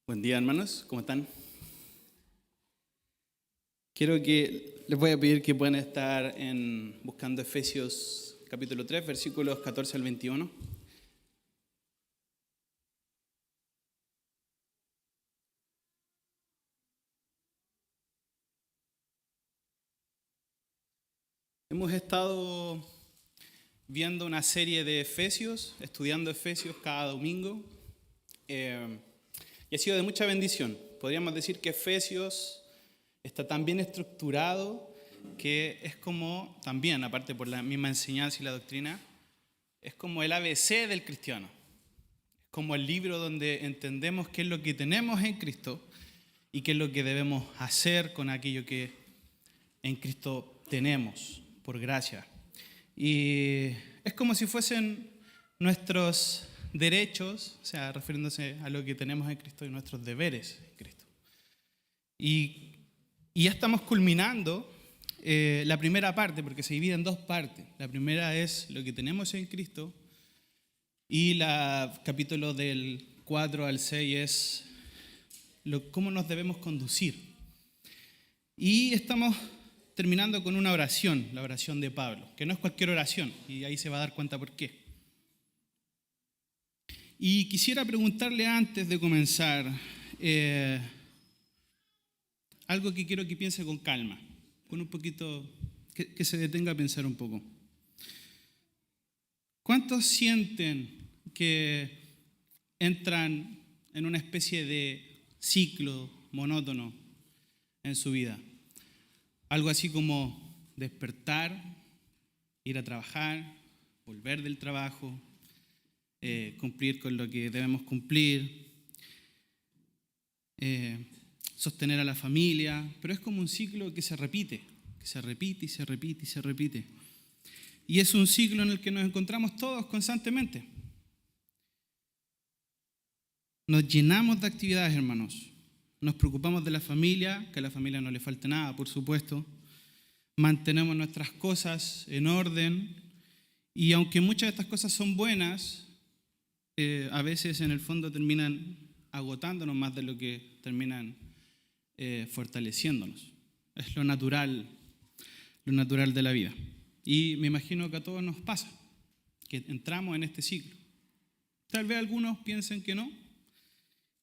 Buen día, hermanos, ¿cómo están? Les voy a pedir que puedan estar buscando Efesios capítulo 3, versículos 14 al 21. Hemos estado viendo una serie de Efesios, estudiando Efesios cada domingo, y ha sido de mucha bendición. Podríamos decir que Efesios está tan bien estructurado que es como, también, aparte por la misma enseñanza y la doctrina, es como el ABC del cristiano. Es como el libro donde entendemos qué es lo que tenemos en Cristo y qué es lo que debemos hacer con aquello que en Cristo tenemos, por gracia. Y es como si fuesen nuestros derechos, o sea, refiriéndose a lo que tenemos en Cristo, y nuestros deberes en Cristo. Y ya estamos culminando la primera parte, porque se divide en dos partes. La primera es lo que tenemos en Cristo, y el capítulo del 4 al 6 es cómo nos debemos conducir. Y estamos terminando con una oración, la oración de Pablo, que no es cualquier oración, y ahí se va a dar cuenta por qué. Y quisiera preguntarle antes de comenzar algo que quiero que piense con calma, con un poquito, que se detenga a pensar un poco. ¿Cuántos sienten que entran en una especie de ciclo monótono en su vida? Algo así como despertar, ir a trabajar, volver del trabajo, cumplir con lo que debemos cumplir, sostener a la familia, pero es como un ciclo que se repite y se repite y se repite. Y es un ciclo en el que nos encontramos todos constantemente. Nos llenamos de actividades, hermanos. Nos preocupamos de la familia, que a la familia no le falte nada, por supuesto. Mantenemos nuestras cosas en orden. Y aunque muchas de estas cosas son buenas, a veces en el fondo terminan agotándonos más de lo que terminan fortaleciéndonos. Es lo natural de la vida. Y me imagino que a todos nos pasa, que entramos en este ciclo. Tal vez algunos piensen que no,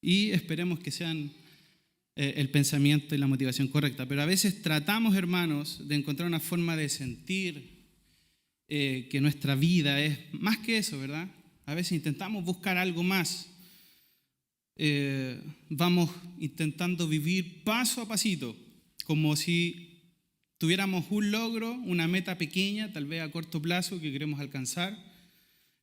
y esperemos que sean el pensamiento y la motivación correcta. Pero a veces tratamos, hermanos, de encontrar una forma de sentir que nuestra vida es más que eso, ¿verdad? A veces intentamos buscar algo más. Vamos intentando vivir paso a pasito, como si tuviéramos un logro, una meta pequeña, tal vez a corto plazo, que queremos alcanzar.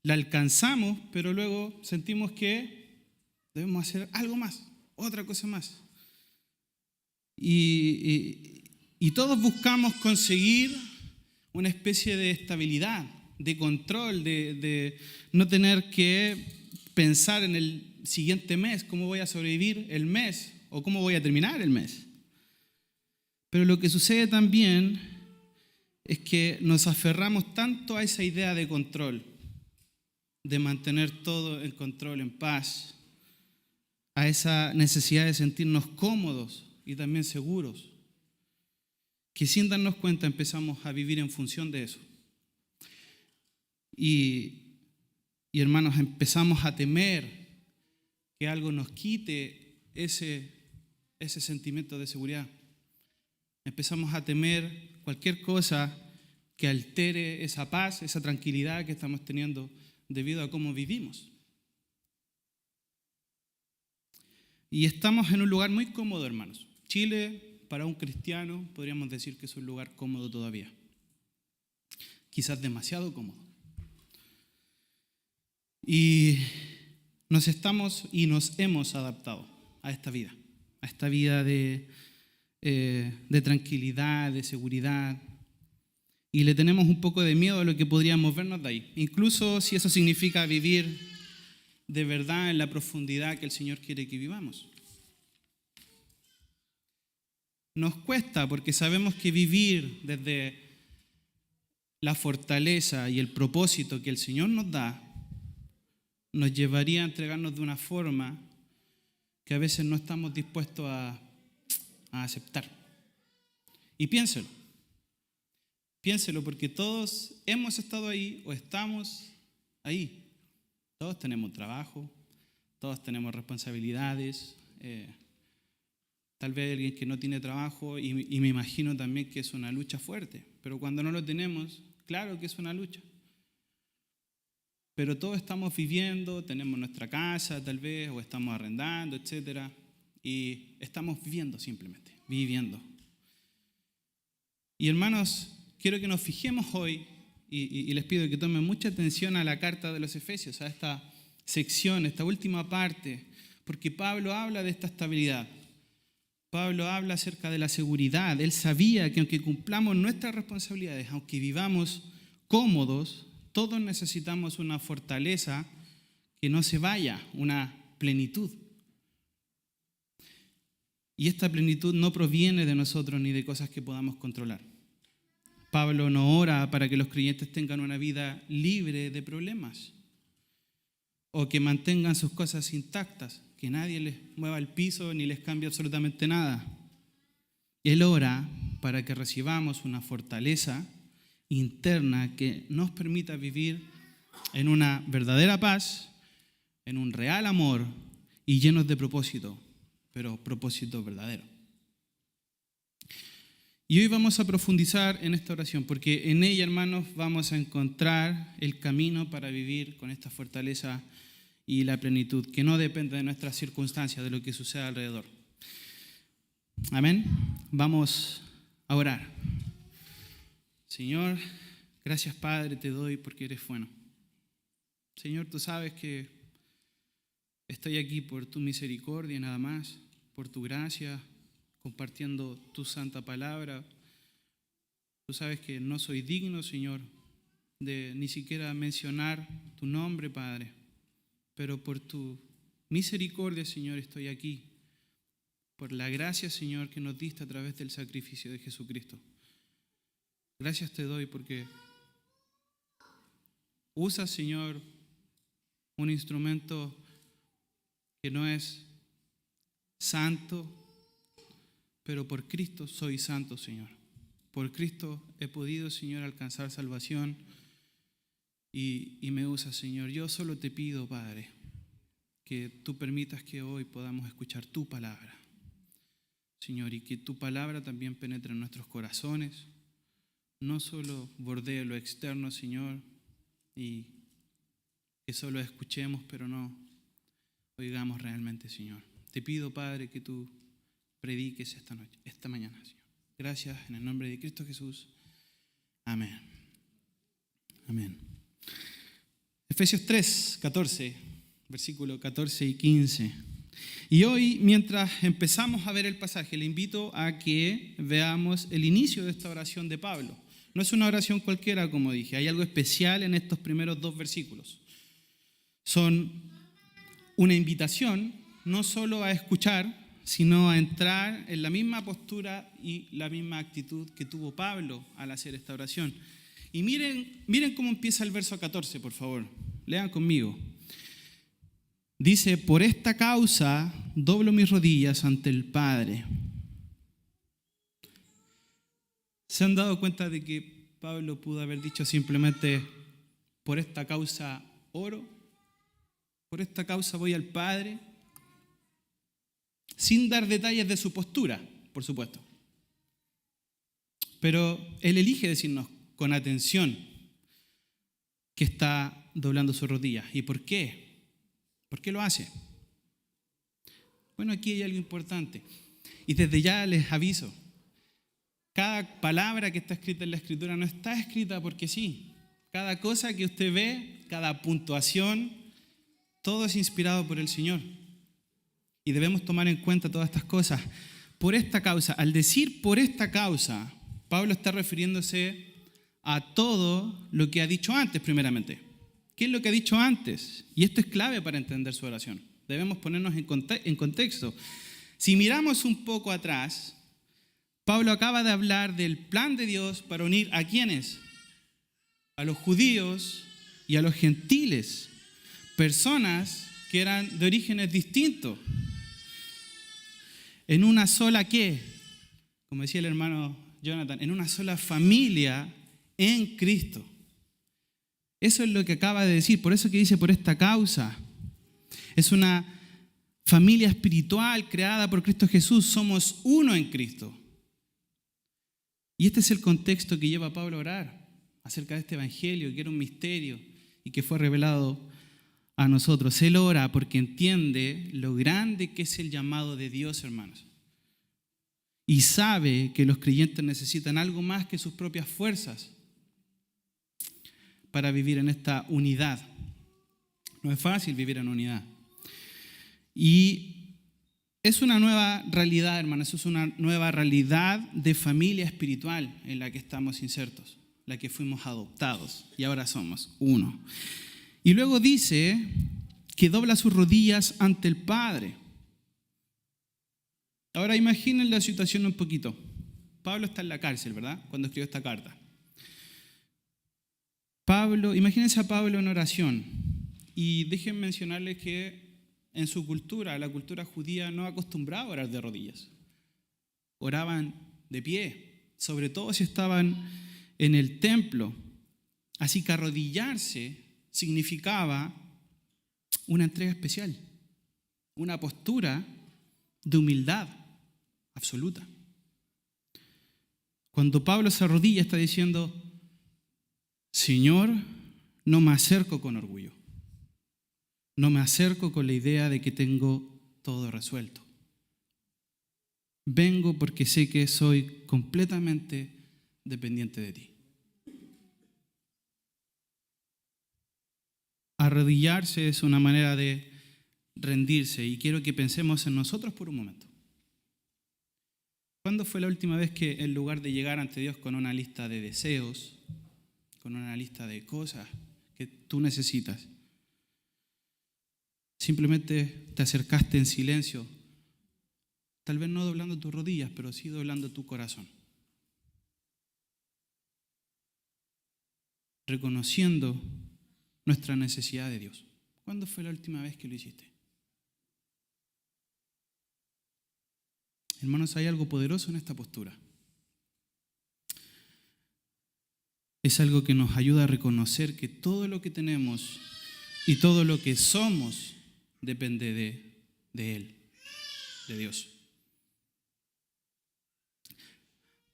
La alcanzamos, pero luego sentimos que debemos hacer algo más, otra cosa más. Y todos buscamos conseguir una especie de estabilidad, de control, de no tener que pensar en el siguiente mes, cómo voy a sobrevivir el mes o cómo voy a terminar el mes. Pero lo que sucede también es que nos aferramos tanto a esa idea de control, de mantener todo en control, en paz, a esa necesidad de sentirnos cómodos y también seguros, que sin darnos cuenta empezamos a vivir en función de eso. Y hermanos, empezamos a temer que algo nos quite ese sentimiento de seguridad. Empezamos a temer cualquier cosa que altere esa paz, esa tranquilidad que estamos teniendo debido a cómo vivimos. Y estamos en un lugar muy cómodo, hermanos. Chile, para un cristiano, podríamos decir que es un lugar cómodo todavía. Quizás demasiado cómodo. Y nos hemos adaptado a esta vida de tranquilidad, de seguridad, y le tenemos un poco de miedo a lo que podríamos vernos de ahí, incluso si eso significa vivir de verdad en la profundidad que el Señor quiere que vivamos. Nos cuesta porque sabemos que vivir desde la fortaleza y el propósito que el Señor nos da nos llevaría a entregarnos de una forma que a veces no estamos dispuestos a aceptar. Y piénselo porque todos hemos estado ahí o estamos ahí. Todos tenemos trabajo, todos tenemos responsabilidades. Tal vez alguien que no tiene trabajo y me imagino también que es una lucha fuerte. Pero cuando no lo tenemos, claro que es una lucha. Pero todos estamos viviendo, tenemos nuestra casa tal vez, o estamos arrendando, etc. Y estamos viviendo simplemente, viviendo. Y hermanos, quiero que nos fijemos hoy, y les pido que tomen mucha atención a la carta de los Efesios, a esta sección, esta última parte, porque Pablo habla de esta estabilidad. Pablo habla acerca de la seguridad. Él sabía que aunque cumplamos nuestras responsabilidades, aunque vivamos cómodos, todos necesitamos una fortaleza que no se vaya, una plenitud. Y esta plenitud no proviene de nosotros ni de cosas que podamos controlar. Pablo no ora para que los creyentes tengan una vida libre de problemas o que mantengan sus cosas intactas, que nadie les mueva el piso ni les cambie absolutamente nada. Él ora para que recibamos una fortaleza interna que nos permita vivir en una verdadera paz, en un real amor y llenos de propósito, pero propósito verdadero. Y hoy vamos a profundizar en esta oración, porque en ella, hermanos, vamos a encontrar el camino para vivir con esta fortaleza y la plenitud, que no depende de nuestras circunstancias, de lo que suceda alrededor. Amén. Vamos a orar. Señor, gracias Padre te doy porque eres bueno. Señor, tú sabes que estoy aquí por tu misericordia nada más, por tu gracia, compartiendo tu santa palabra. Tú sabes que no soy digno, Señor, de ni siquiera mencionar tu nombre, Padre, pero por tu misericordia, Señor, estoy aquí, por la gracia, Señor, que nos diste a través del sacrificio de Jesucristo. Gracias te doy porque usas, Señor, un instrumento que no es santo, pero por Cristo soy santo, Señor. Por Cristo he podido, Señor, alcanzar salvación y me usas, Señor. Yo solo te pido, Padre, que tú permitas que hoy podamos escuchar tu palabra, Señor, y que tu palabra también penetre en nuestros corazones. No solo bordee lo externo, Señor, y que solo escuchemos, pero no oigamos realmente, Señor. Te pido, Padre, que tú prediques esta mañana, Señor. Gracias, en el nombre de Cristo Jesús. Amén. Amén. Efesios 3, 14, versículo 14 y 15. Y hoy, mientras empezamos a ver el pasaje, le invito a que veamos el inicio de esta oración de Pablo. No es una oración cualquiera, como dije. Hay algo especial en estos primeros 2 versículos. Son una invitación no solo a escuchar, sino a entrar en la misma postura y la misma actitud que tuvo Pablo al hacer esta oración. Y miren cómo empieza el verso 14, por favor. Lean conmigo. Dice, por esta causa doblo mis rodillas ante el Padre. ¿Se han dado cuenta de que Pablo pudo haber dicho simplemente, por esta causa oro? Por esta causa voy al Padre, sin dar detalles de su postura, por supuesto. Pero él elige decirnos con atención que está doblando sus rodillas. ¿Y por qué? ¿Por qué lo hace? Bueno, aquí hay algo importante. Y desde ya les aviso, cada palabra que está escrita en la Escritura no está escrita porque sí. Cada cosa que usted ve, cada puntuación, todo es inspirado por el Señor. Y debemos tomar en cuenta todas estas cosas. Por esta causa, al decir por esta causa, Pablo está refiriéndose a todo lo que ha dicho antes, primeramente. ¿Qué es lo que ha dicho antes? Y esto es clave para entender su oración. Debemos ponernos en contexto. Si miramos un poco atrás, Pablo acaba de hablar del plan de Dios para unir ¿a quiénes? A los judíos y a los gentiles, personas que eran de orígenes distintos. en una sola ¿qué? Como decía el hermano Jonathan, en una sola familia en Cristo. Eso es lo que acaba de decir, por eso que dice por esta causa. Es una familia espiritual creada por Cristo Jesús, somos uno en Cristo. Y este es el contexto que lleva a Pablo a orar acerca de este evangelio, que era un misterio y que fue revelado a nosotros. Él ora porque entiende lo grande que es el llamado de Dios, hermanos. Y sabe que los creyentes necesitan algo más que sus propias fuerzas para vivir en esta unidad. No es fácil vivir en unidad. Y es una nueva realidad, hermanos, es una nueva realidad de familia espiritual en la que estamos insertos, la que fuimos adoptados y ahora somos uno. Y luego dice que dobla sus rodillas ante el Padre. Ahora imaginen la situación un poquito. Pablo está en la cárcel, ¿verdad? Cuando escribió esta carta. Imagínense a Pablo en oración. Y déjenme mencionarles que en su cultura, la cultura judía, no acostumbraba a orar de rodillas. Oraban de pie, sobre todo si estaban en el templo. Así que arrodillarse significaba una entrega especial, una postura de humildad absoluta. Cuando Pablo se arrodilla está diciendo: Señor, no me acerco con orgullo. No me acerco con la idea de que tengo todo resuelto. Vengo porque sé que soy completamente dependiente de ti. Arrodillarse es una manera de rendirse y quiero que pensemos en nosotros por un momento. ¿Cuándo fue la última vez que en lugar de llegar ante Dios con una lista de deseos, con una lista de cosas que tú necesitas, simplemente te acercaste en silencio, tal vez no doblando tus rodillas, pero sí doblando tu corazón, reconociendo nuestra necesidad de Dios? ¿Cuándo fue la última vez que lo hiciste? Hermanos, hay algo poderoso en esta postura. Es algo que nos ayuda a reconocer que todo lo que tenemos y todo lo que somos depende de Él, de Dios.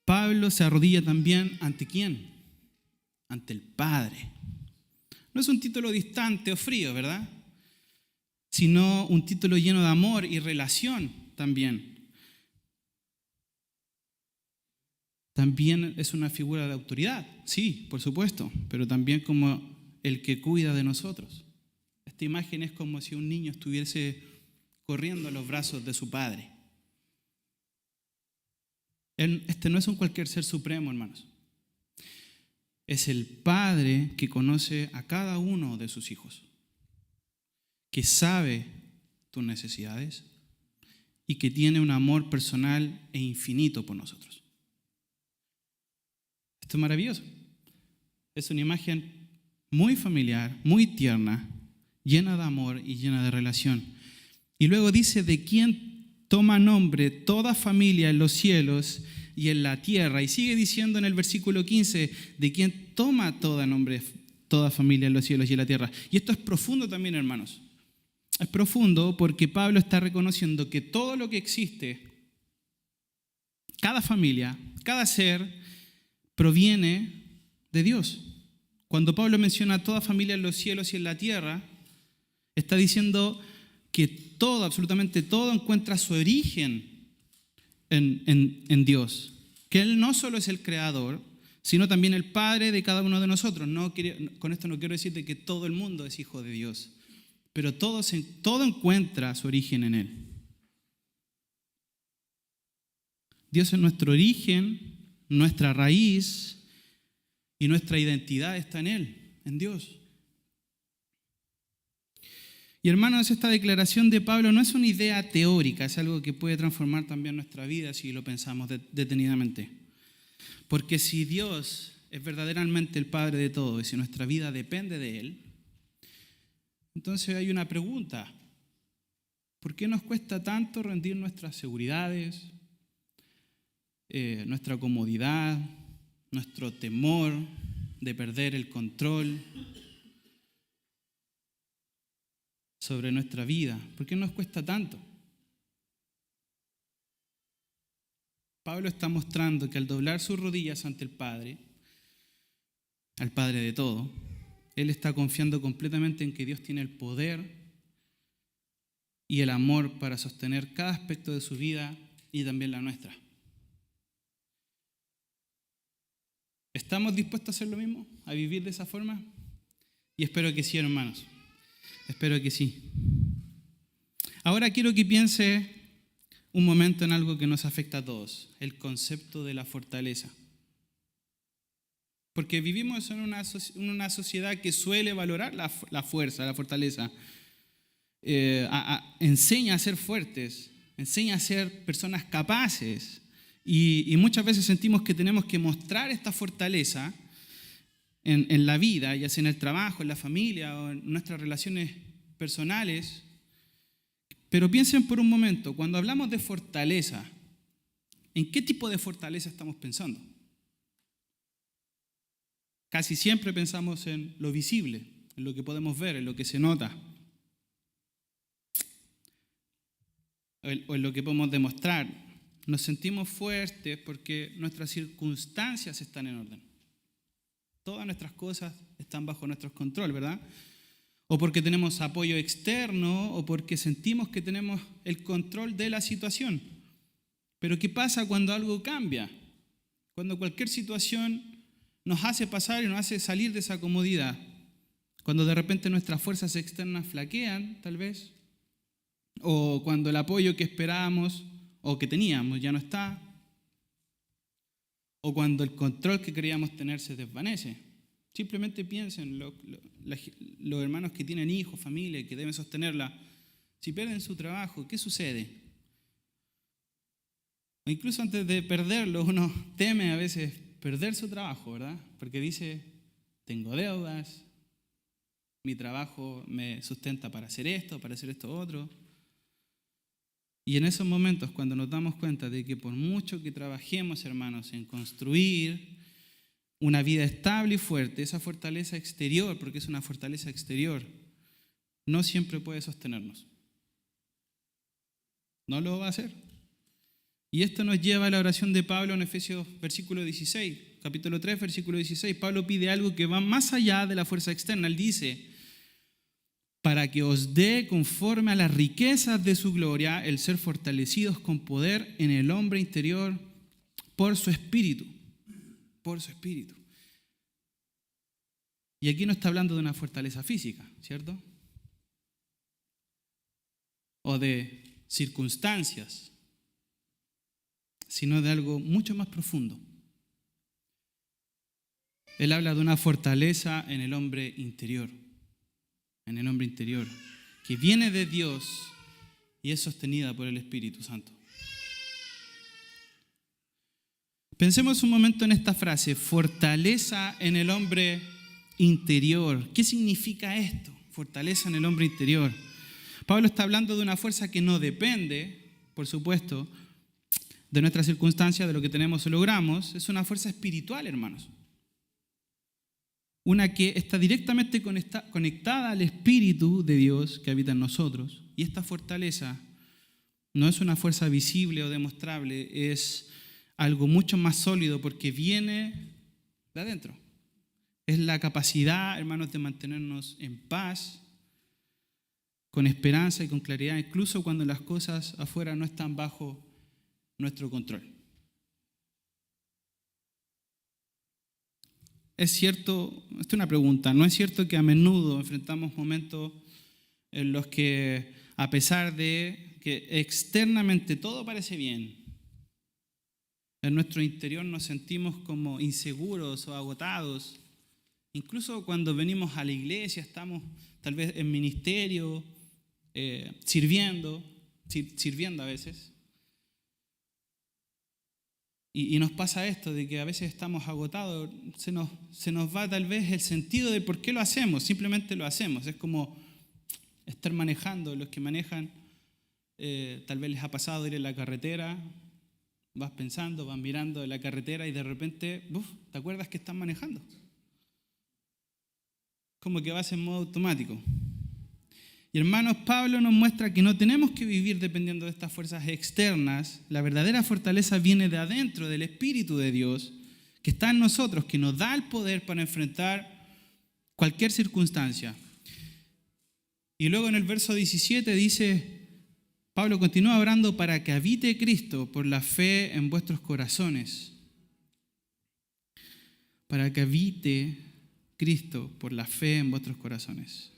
Pablo se arrodilla también ¿ante quién? Ante el Padre. No es un título distante o frío, ¿verdad? Sino un título lleno de amor y relación también. También es una figura de autoridad, sí, por supuesto, pero también como el que cuida de nosotros. Esta imagen es como si un niño estuviese corriendo a los brazos de su padre. Este no es un cualquier ser supremo, hermanos. Es el Padre que conoce a cada uno de sus hijos, que sabe tus necesidades y que tiene un amor personal e infinito por nosotros. Esto es maravilloso. Es una imagen muy familiar, muy tierna, llena de amor y llena de relación. Y luego dice: de quien toma nombre toda familia en los cielos y en la tierra. Y sigue diciendo en el versículo 15: de quien toma toda familia en los cielos y en la tierra. Y esto es profundo también, hermanos. Es profundo porque Pablo está reconociendo que todo lo que existe, cada familia, cada ser, proviene de Dios. Cuando Pablo menciona toda familia en los cielos y en la tierra, está diciendo que todo, absolutamente todo, encuentra su origen en Dios. Que Él no solo es el creador, sino también el Padre de cada uno de nosotros. Con esto no quiero decirte que todo el mundo es hijo de Dios, pero todo encuentra su origen en Él. Dios es nuestro origen, nuestra raíz y nuestra identidad está en Él, en Dios. Y hermanos, esta declaración de Pablo no es una idea teórica, es algo que puede transformar también nuestra vida si lo pensamos detenidamente. Porque si Dios es verdaderamente el Padre de todo y si nuestra vida depende de Él, entonces hay una pregunta. ¿Por qué nos cuesta tanto rendir nuestras seguridades, nuestra comodidad, nuestro temor de perder el control sobre nuestra vida? ¿Por qué nos cuesta tanto? Pablo está mostrando que al doblar sus rodillas ante el Padre, al Padre de todo, él está confiando completamente en que Dios tiene el poder y el amor para sostener cada aspecto de su vida y también la nuestra. ¿Estamos dispuestos a hacer lo mismo? ¿A vivir de esa forma? Y espero que sí, hermanos. Espero que sí. Ahora quiero que piense un momento en algo que nos afecta a todos, el concepto de la fortaleza. Porque vivimos en una sociedad que suele valorar la fuerza, la fortaleza. Enseña a ser fuertes, enseña a ser personas capaces. Y muchas veces sentimos que tenemos que mostrar esta fortaleza en la vida, ya sea en el trabajo, en la familia o en nuestras relaciones personales. Pero piensen por un momento, cuando hablamos de fortaleza, ¿en qué tipo de fortaleza estamos pensando? Casi siempre pensamos en lo visible, en lo que podemos ver, en lo que se nota, o en lo que podemos demostrar. Nos sentimos fuertes porque nuestras circunstancias están en orden. Todas nuestras cosas están bajo nuestro control, ¿verdad? O porque tenemos apoyo externo, o porque sentimos que tenemos el control de la situación. Pero ¿qué pasa cuando algo cambia? Cuando cualquier situación nos hace pasar y nos hace salir de esa comodidad. Cuando de repente nuestras fuerzas externas flaquean, tal vez. O cuando el apoyo que esperábamos o que teníamos ya no está. O cuando el control que creíamos tener se desvanece. Simplemente piensen, los hermanos que tienen hijos, familia, que deben sostenerla, si pierden su trabajo, ¿qué sucede? O incluso antes de perderlo, uno teme a veces perder su trabajo, ¿verdad? Porque dice, tengo deudas, mi trabajo me sustenta para hacer esto otro. Y en esos momentos, cuando nos damos cuenta de que por mucho que trabajemos, hermanos, en construir una vida estable y fuerte, esa fortaleza exterior, porque es una fortaleza exterior, no siempre puede sostenernos. No lo va a hacer. Y esto nos lleva a la oración de Pablo en Efesios capítulo 3, versículo 16. Pablo pide algo que va más allá de la fuerza externa. Él dice, para que os dé conforme a las riquezas de su gloria el ser fortalecidos con poder en el hombre interior por su espíritu. Por su espíritu. Y aquí no está hablando de una fortaleza física, ¿cierto? O de circunstancias, sino de algo mucho más profundo. Él habla de una fortaleza en el hombre interior, que viene de Dios y es sostenida por el Espíritu Santo. Pensemos un momento en esta frase, fortaleza en el hombre interior. ¿Qué significa esto? Fortaleza en el hombre interior. Pablo está hablando de una fuerza que no depende, por supuesto, de nuestras circunstancias, de lo que tenemos o logramos. Es una fuerza espiritual, hermanos. Una que está directamente conectada al Espíritu de Dios que habita en nosotros. Y esta fortaleza no es una fuerza visible o demostrable, es algo mucho más sólido porque viene de adentro. Es la capacidad, hermanos, de mantenernos en paz, con esperanza y con claridad, incluso cuando las cosas afuera no están bajo nuestro control. Es cierto, esta es una pregunta, ¿no es cierto que a menudo enfrentamos momentos en los que, a pesar de que externamente todo parece bien, en nuestro interior nos sentimos como inseguros o agotados? Incluso cuando venimos a la iglesia, estamos tal vez en ministerio, sirviendo a veces. Y nos pasa esto de que a veces estamos agotados, se nos va tal vez el sentido de por qué lo hacemos, simplemente lo hacemos. Es como estar manejando, los que manejan tal vez les ha pasado ir en la carretera, vas pensando, vas mirando la carretera y de repente, ¿te acuerdas que estás manejando? Como que vas en modo automático. Y hermanos, Pablo nos muestra que no tenemos que vivir dependiendo de estas fuerzas externas. La verdadera fortaleza viene de adentro, del Espíritu de Dios, que está en nosotros, que nos da el poder para enfrentar cualquier circunstancia. Y luego en el verso 17 dice, Pablo continúa orando para que habite Cristo por la fe en vuestros corazones. Para que habite Cristo por la fe en vuestros corazones.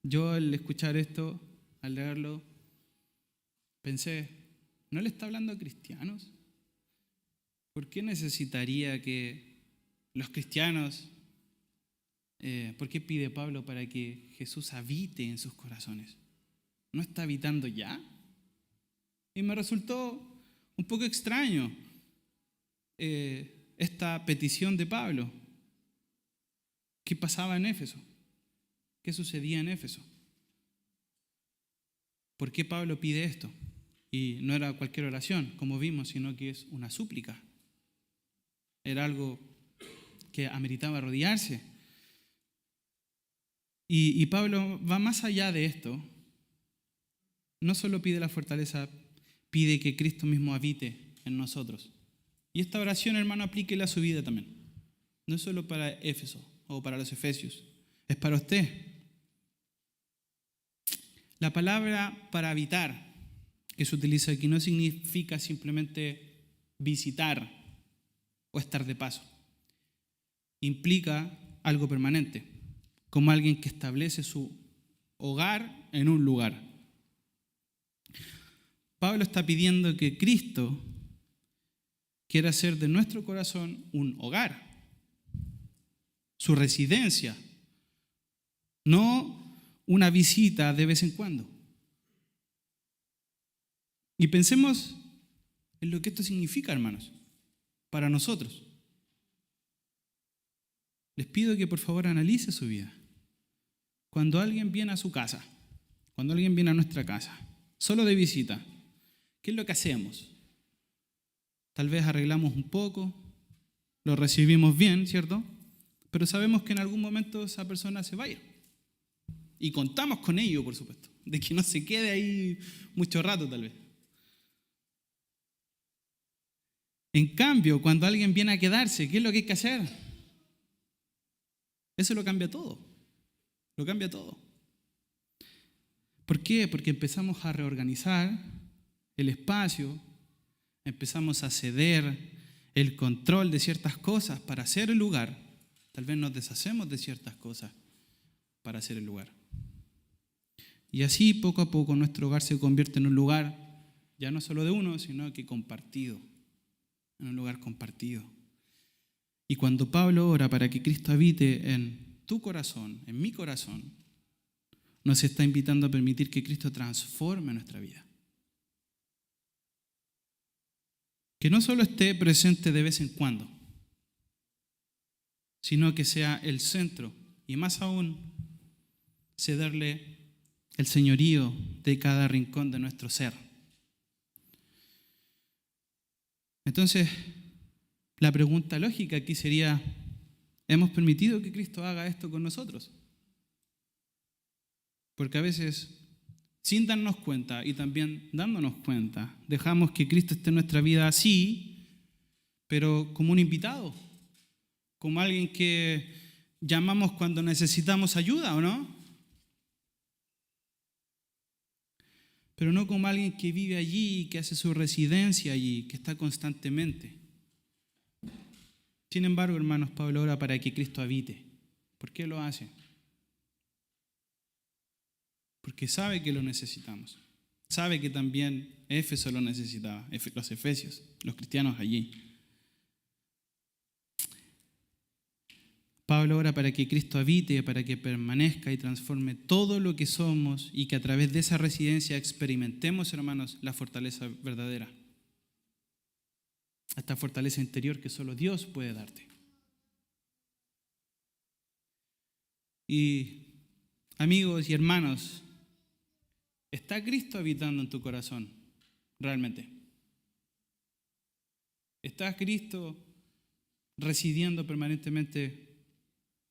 Yo al escuchar esto, al leerlo, pensé, ¿no le está hablando a cristianos? ¿Por qué necesitaría que los cristianos, por qué pide Pablo para que Jesús habite en sus corazones? ¿No está habitando ya? Y me resultó un poco extraño esta petición de Pablo. ¿Qué pasaba en Éfeso? ¿Qué sucedía en Éfeso? ¿Por qué Pablo pide esto? Y no era cualquier oración, como vimos, sino que es una súplica. Era algo que ameritaba arrodillarse. Y Pablo va más allá de esto. No solo pide la fortaleza, pide que Cristo mismo habite en nosotros. Y esta oración, hermano, aplíquela a su vida también. No es solo para Éfeso o para los efesios, es para usted. La palabra para habitar que se utiliza aquí no significa simplemente visitar o estar de paso. Implica algo permanente, como alguien que establece su hogar en un lugar. Pablo está pidiendo que Cristo quiera hacer de nuestro corazón un hogar, su residencia, no una visita de vez en cuando. Y pensemos en lo que esto significa, hermanos, para nosotros. Les pido que por favor analice su vida. Cuando alguien viene a su casa, cuando alguien viene a nuestra casa, solo de visita, ¿qué es lo que hacemos? Tal vez arreglamos un poco, lo recibimos bien, ¿cierto? Pero sabemos que en algún momento esa persona se va a ir. Y contamos con ello, por supuesto, de que no se quede ahí mucho rato tal vez. En cambio, cuando alguien viene a quedarse, ¿qué es lo que hay que hacer? Eso lo cambia todo. Lo cambia todo. ¿Por qué? Porque empezamos a reorganizar el espacio, empezamos a ceder el control de ciertas cosas para hacer el lugar. Tal vez nos deshacemos de ciertas cosas para hacer el lugar. Y así, poco a poco, nuestro hogar se convierte en un lugar, ya no solo de uno, sino que compartido. En un lugar compartido. Y cuando Pablo ora para que Cristo habite en tu corazón, en mi corazón, nos está invitando a permitir que Cristo transforme nuestra vida. Que no solo esté presente de vez en cuando, sino que sea el centro y más aún cederle el señorío de cada rincón de nuestro ser. Entonces, la pregunta lógica aquí sería, ¿hemos permitido que Cristo haga esto con nosotros? Porque a veces, sin darnos cuenta y también dándonos cuenta, dejamos que Cristo esté en nuestra vida así, pero como un invitado, como alguien que llamamos cuando necesitamos ayuda, ¿o no? Pero no como alguien que vive allí, que hace su residencia allí, que está constantemente. Sin embargo, hermanos, Pablo ora para que Cristo habite. ¿Por qué lo hace? Porque sabe que lo necesitamos. Sabe que también Éfeso lo necesitaba, los efesios, los cristianos allí. Pablo ora para que Cristo habite, para que permanezca y transforme todo lo que somos y que a través de esa residencia experimentemos, hermanos, la fortaleza verdadera. Esta fortaleza interior que solo Dios puede darte. Y amigos y hermanos, ¿Está Cristo habitando en tu corazón realmente? ¿Está Cristo residiendo permanentemente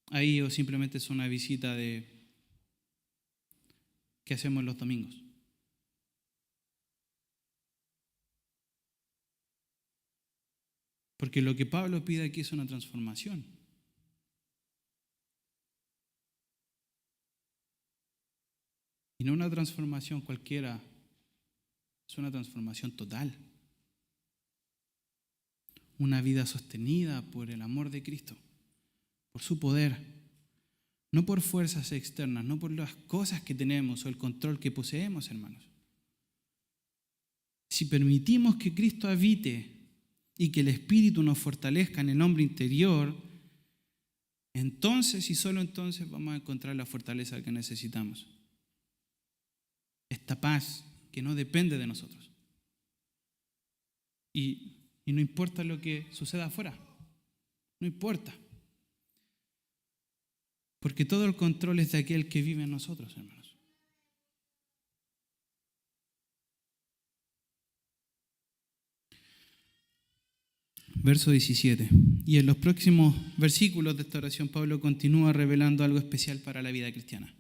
ahí o simplemente es una visita que hacemos los domingos? Porque lo que Pablo pide aquí es una transformación. Y no una transformación cualquiera, es una transformación total. Una vida sostenida por el amor de Cristo, por su poder, no por fuerzas externas, no por las cosas que tenemos o el control que poseemos, hermanos. Si permitimos que Cristo habite y que el Espíritu nos fortalezca en el hombre interior, entonces y solo entonces vamos a encontrar la fortaleza que necesitamos. Esta paz que no depende de nosotros. Y no importa lo que suceda afuera. No importa. Porque todo el control es de aquel que vive en nosotros, hermanos. Verso 17. Y en los próximos versículos de esta oración, Pablo continúa revelando algo especial para la vida cristiana.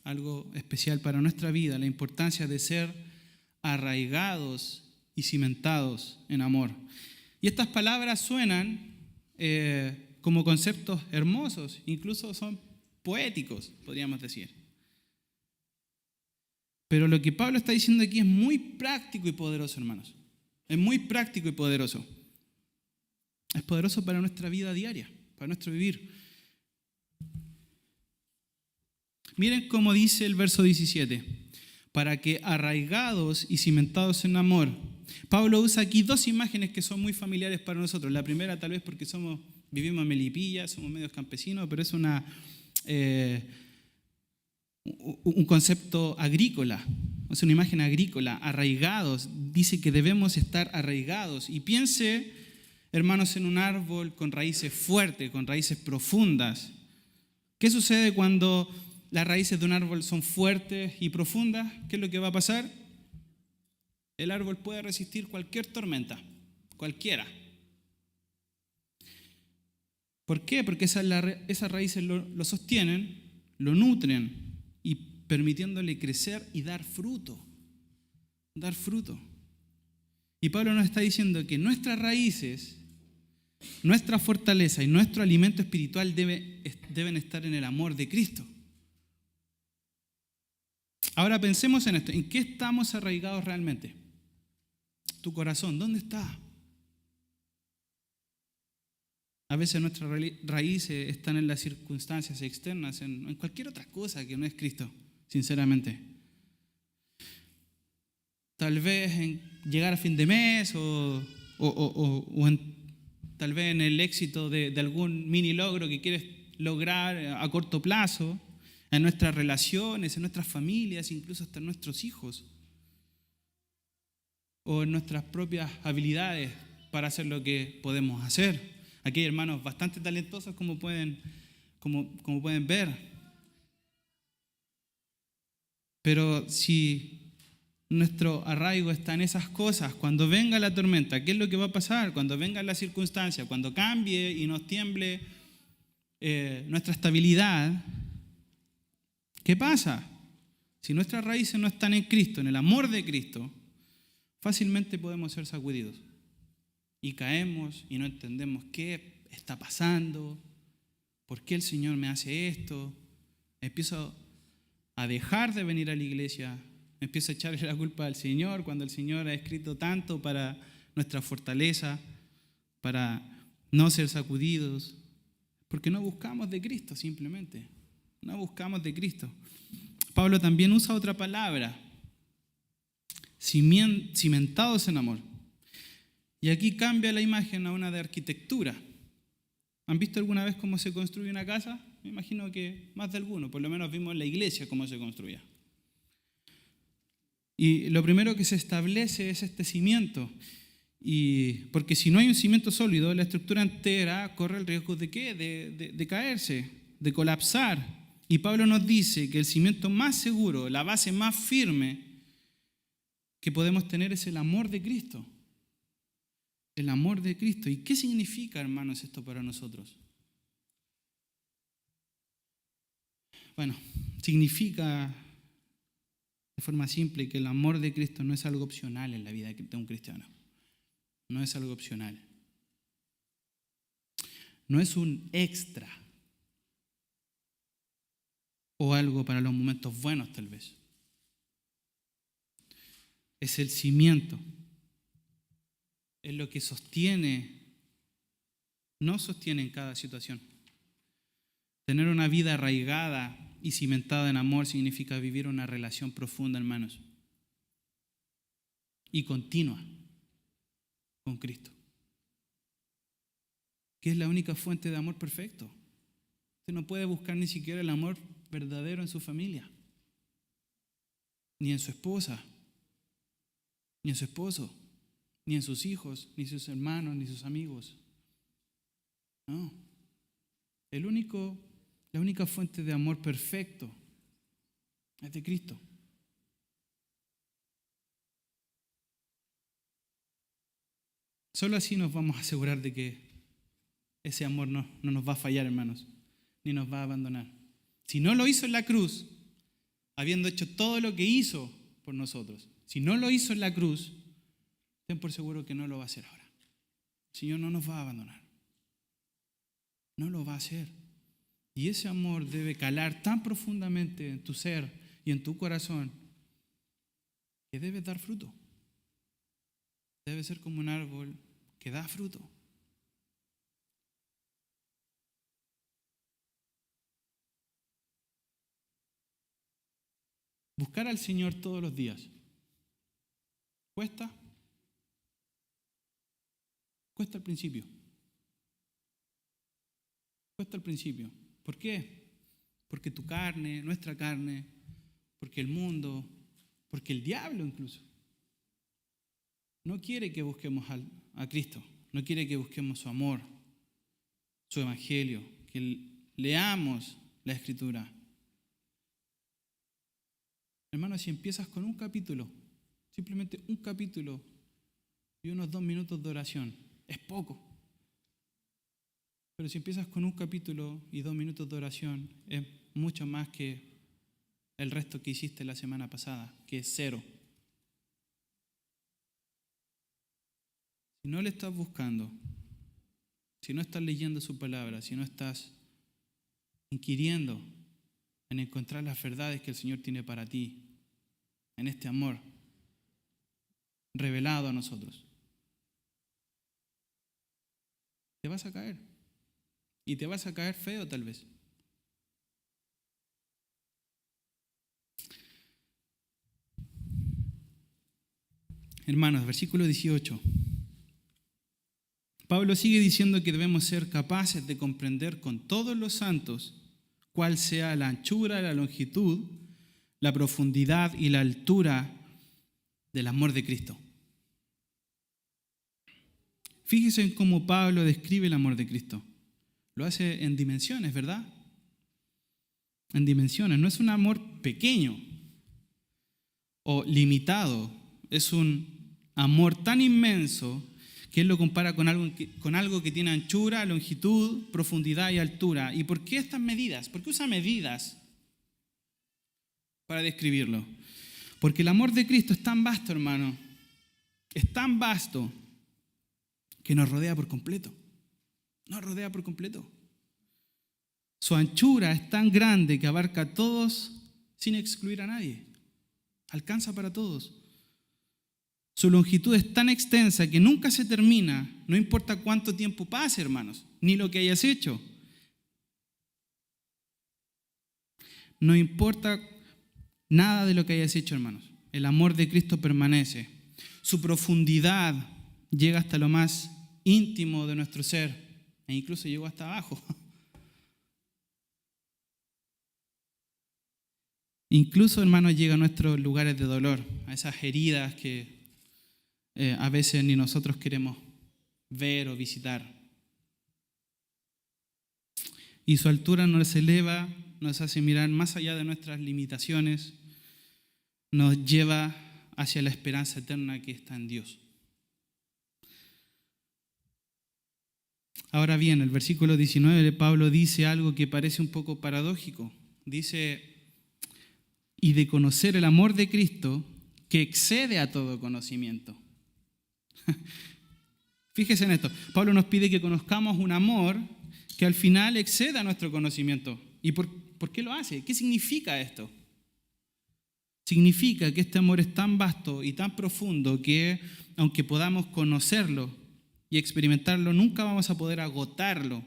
Algo especial para nuestra vida, la importancia de ser arraigados y cimentados en amor. Y estas palabras suenan como conceptos hermosos, incluso son poéticos, podríamos decir. Pero lo que Pablo está diciendo aquí es muy práctico y poderoso, hermanos. Es muy práctico y poderoso. Es poderoso para nuestra vida diaria, para nuestro vivir. Miren cómo dice el verso 17. Para que arraigados y cimentados en amor. Pablo usa aquí dos imágenes que son muy familiares para nosotros. La primera tal vez porque vivimos en Melipilla, somos medios campesinos, pero es un concepto agrícola. Es una imagen agrícola, arraigados. Dice que debemos estar arraigados. Y piense, hermanos, en un árbol con raíces fuertes, con raíces profundas. ¿Qué sucede cuando las raíces de un árbol son fuertes y profundas? ¿Qué es lo que va a pasar? El árbol puede resistir cualquier tormenta, cualquiera. ¿Por qué? Porque esas raíces lo sostienen, lo nutren y permitiéndole crecer y dar fruto. Dar fruto. Y Pablo nos está diciendo que nuestras raíces, nuestra fortaleza y nuestro alimento espiritual deben estar en el amor de Cristo. Ahora pensemos en esto. ¿En qué estamos arraigados realmente? Tu corazón, ¿dónde está? A veces nuestras raíces están en las circunstancias externas, en cualquier otra cosa que no es Cristo, sinceramente. Tal vez en llegar a fin de mes o tal vez en el éxito de algún mini logro que quieres lograr a corto plazo, en nuestras relaciones, en nuestras familias, incluso hasta en nuestros hijos, o en nuestras propias habilidades para hacer lo que podemos hacer. Aquí hay hermanos bastante talentosos como pueden ver. Pero si nuestro arraigo está en esas cosas, cuando venga la tormenta, ¿qué es lo que va a pasar? Cuando venga la circunstancia, cuando cambie y nos tiemble nuestra estabilidad, ¿qué pasa? Si nuestras raíces no están en Cristo, en el amor de Cristo, fácilmente podemos ser sacudidos. Y caemos y no entendemos qué está pasando, por qué el Señor me hace esto. Empiezo a dejar de venir a la iglesia, empiezo a echarle la culpa al Señor cuando el Señor ha escrito tanto para nuestra fortaleza, para no ser sacudidos, porque no buscamos de Cristo simplemente, no buscamos de Cristo. Pablo también usa otra palabra, cimentados en amor. Y aquí cambia la imagen a una de arquitectura. ¿Han visto alguna vez cómo se construye una casa? Me imagino que más de alguno, por lo menos vimos en la iglesia cómo se construía. Y lo primero que se establece es este cimiento. Porque si no hay un cimiento sólido, la estructura entera corre el riesgo ¿de qué? De caerse, de colapsar. Y Pablo nos dice que el cimiento más seguro, la base más firme que podemos tener es el amor de Cristo. El amor de Cristo. ¿Y qué significa, hermanos, esto para nosotros? Bueno, significa de forma simple que el amor de Cristo no es algo opcional en la vida de un cristiano. No es algo opcional. No es un extra o algo para los momentos buenos tal vez. Es el cimiento. Es lo que sostiene, nos sostiene en cada situación. Tener una vida arraigada y cimentada en amor significa vivir una relación profunda, hermanos, y continua con Cristo, que es la única fuente de amor perfecto. Usted no puede buscar ni siquiera el amor verdadero en su familia, ni en su esposa, ni en su esposo, ni en sus hijos, ni sus hermanos, ni sus amigos. No. La única fuente de amor perfecto es de Cristo. Solo así nos vamos a asegurar de que ese amor no nos va a fallar, hermanos, ni nos va a abandonar. Si no lo hizo en la cruz, habiendo hecho todo lo que hizo por nosotros, si no lo hizo en la cruz, ten por seguro que no lo va a hacer ahora. El Señor no nos va a abandonar. No lo va a hacer. Y ese amor debe calar tan profundamente en tu ser y en tu corazón que debe dar fruto. Debe ser como un árbol que da fruto. Buscar al Señor todos los días. ¿Cuesta? Cuesta al principio. Cuesta al principio. ¿Por qué? Porque tu carne, nuestra carne, porque el mundo, porque el diablo incluso, no quiere que busquemos a Cristo, no quiere que busquemos su amor, su evangelio, que leamos la Escritura. Hermanos, si empiezas con un capítulo, simplemente un capítulo y unos 2 minutos de oración, es poco. Pero si empiezas con un capítulo y 2 minutos de oración, es mucho más que el resto que hiciste la semana pasada, que es 0. Si no le estás buscando, si no estás leyendo su palabra, si no estás inquiriendo en encontrar las verdades que el Señor tiene para ti, en este amor revelado a nosotros, te vas a caer. Y te vas a caer feo tal vez. Hermanos, versículo 18. Pablo sigue diciendo que debemos ser capaces de comprender con todos los santos cuál sea la anchura, la longitud, la profundidad y la altura del amor de Cristo. Fíjese en cómo Pablo describe el amor de Cristo. Lo hace en dimensiones, ¿verdad? En dimensiones. No es un amor pequeño o limitado. Es un amor tan inmenso que él lo compara con algo que tiene anchura, longitud, profundidad y altura. ¿Y por qué estas medidas? ¿Por qué usa medidas para describirlo? Porque el amor de Cristo es tan vasto, hermano. Es tan vasto que nos rodea por completo. Nos rodea por completo. Su anchura es tan grande que abarca a todos sin excluir a nadie. Alcanza para todos. Su longitud es tan extensa que nunca se termina, no importa cuánto tiempo pase, hermanos, ni lo que hayas hecho. No importa nada de lo que hayas hecho, hermanos. El amor de Cristo permanece. Su profundidad llega hasta lo más íntimo de nuestro ser e incluso llegó hasta abajo. Incluso, hermanos, llega a nuestros lugares de dolor, a esas heridas que a veces ni nosotros queremos ver o visitar. Y su altura nos eleva nos hace mirar más allá de nuestras limitaciones, nos lleva hacia la esperanza eterna que está en Dios. Ahora bien, el versículo 19 de Pablo dice algo que parece un poco paradójico. Dice, y de conocer el amor de Cristo que excede a todo conocimiento. Fíjese en esto. Pablo nos pide que conozcamos un amor que al final excede a nuestro conocimiento. ¿Y por qué lo hace? ¿Qué significa esto? Significa que este amor es tan vasto y tan profundo que, aunque podamos conocerlo y experimentarlo, nunca vamos a poder agotarlo.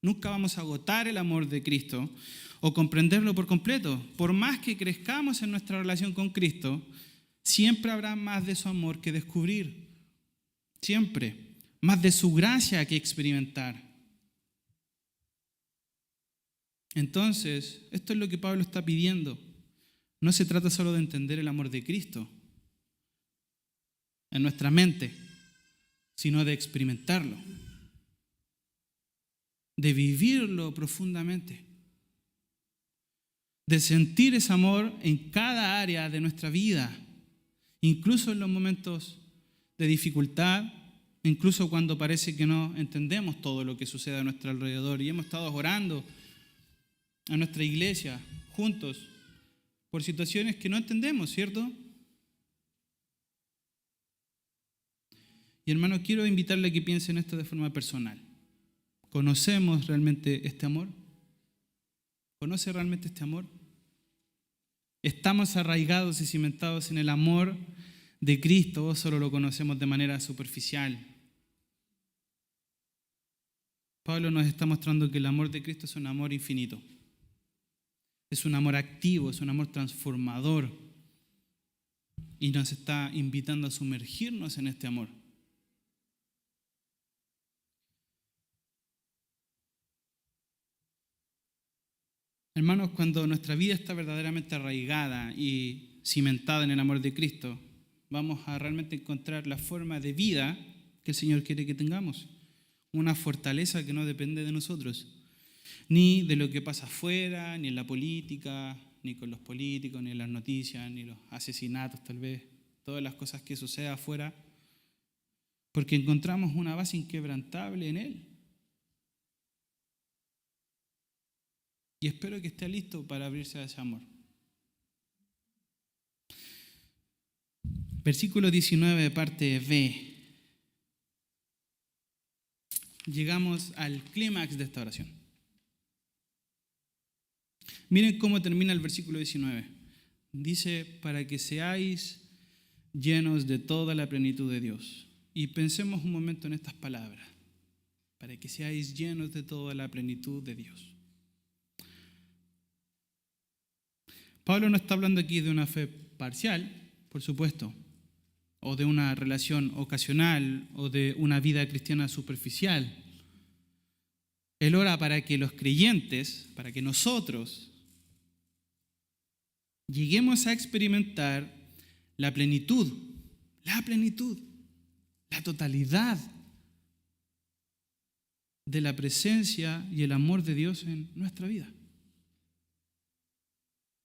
Nunca vamos a agotar el amor de Cristo o comprenderlo por completo. Por más que crezcamos en nuestra relación con Cristo, siempre habrá más de su amor que descubrir. Siempre. Más de su gracia que experimentar. Entonces, esto es lo que Pablo está pidiendo. No se trata solo de entender el amor de Cristo en nuestra mente, sino de experimentarlo, de vivirlo profundamente, de sentir ese amor en cada área de nuestra vida, incluso en los momentos de dificultad, incluso cuando parece que no entendemos todo lo que sucede a nuestro alrededor y hemos estado orando a nuestra iglesia juntos por situaciones que no entendemos, ¿cierto? Y hermano, quiero invitarle a que piense en esto de forma personal. ¿Conocemos realmente este amor? ¿Conoce realmente este amor? ¿Estamos arraigados y cimentados en el amor de Cristo o solo lo conocemos de manera superficial? Pablo nos está mostrando que el amor de Cristo es un amor infinito. Es un amor activo, es un amor transformador. Y nos está invitando a sumergirnos en este amor. Hermanos, cuando nuestra vida está verdaderamente arraigada y cimentada en el amor de Cristo, vamos a realmente encontrar la forma de vida que el Señor quiere que tengamos. Una fortaleza que no depende de nosotros, ni de lo que pasa afuera, ni en la política, ni con los políticos, ni en las noticias, ni los asesinatos tal vez, todas las cosas que suceden afuera, porque encontramos una base inquebrantable en Él. Y espero que esté listo para abrirse a ese amor. Versículo 19, parte B. Llegamos al clímax de esta oración. Miren cómo termina el versículo 19. Dice, para que seáis llenos de toda la plenitud de Dios. Y pensemos un momento en estas palabras. Para que seáis llenos de toda la plenitud de Dios. Pablo no está hablando aquí de una fe parcial, por supuesto, o de una relación ocasional, o de una vida cristiana superficial. Él ora para que los creyentes, para que nosotros lleguemos a experimentar la plenitud, la totalidad de la presencia y el amor de Dios en nuestra vida.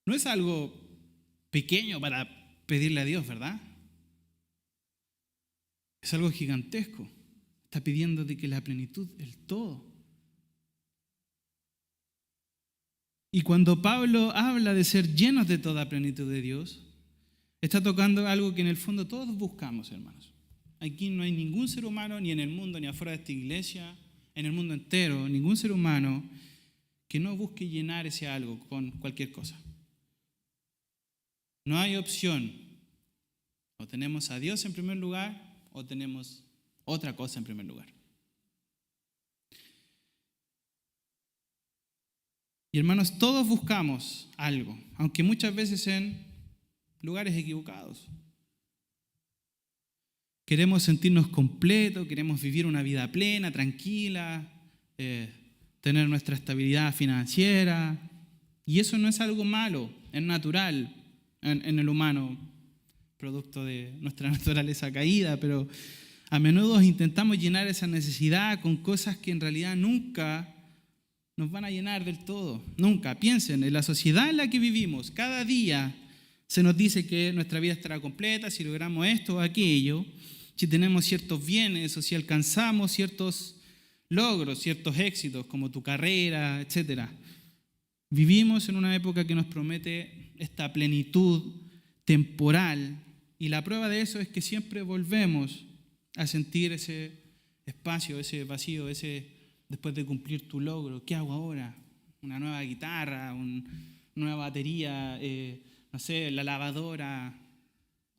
No es algo pequeño para pedirle a Dios, ¿verdad? Es algo gigantesco. Está pidiendo de que la plenitud, el todo. Y cuando Pablo habla de ser llenos de toda plenitud de Dios, está tocando algo que en el fondo todos buscamos, hermanos. Aquí no hay ningún ser humano, ni en el mundo, ni afuera de esta iglesia, en el mundo entero, ningún ser humano que no busque llenar ese algo con cualquier cosa. No hay opción. O tenemos a Dios en primer lugar o tenemos otra cosa en primer lugar. Y hermanos, todos buscamos algo, aunque muchas veces en lugares equivocados. Queremos sentirnos completos, queremos vivir una vida plena, tranquila, tener nuestra estabilidad financiera. Y eso no es algo malo, es natural en el humano, producto de nuestra naturaleza caída, pero a menudo intentamos llenar esa necesidad con cosas que en realidad nunca nos van a llenar del todo. Nunca. Piensen, en la sociedad en la que vivimos, cada día se nos dice que nuestra vida estará completa si logramos esto o aquello, si tenemos ciertos bienes o si alcanzamos ciertos logros, ciertos éxitos como tu carrera, etc. Vivimos en una época que nos promete esta plenitud temporal y la prueba de eso es que siempre volvemos a sentir ese espacio, ese vacío, después de cumplir tu logro. ¿Qué hago ahora? Una nueva guitarra, una nueva batería, no sé, la lavadora,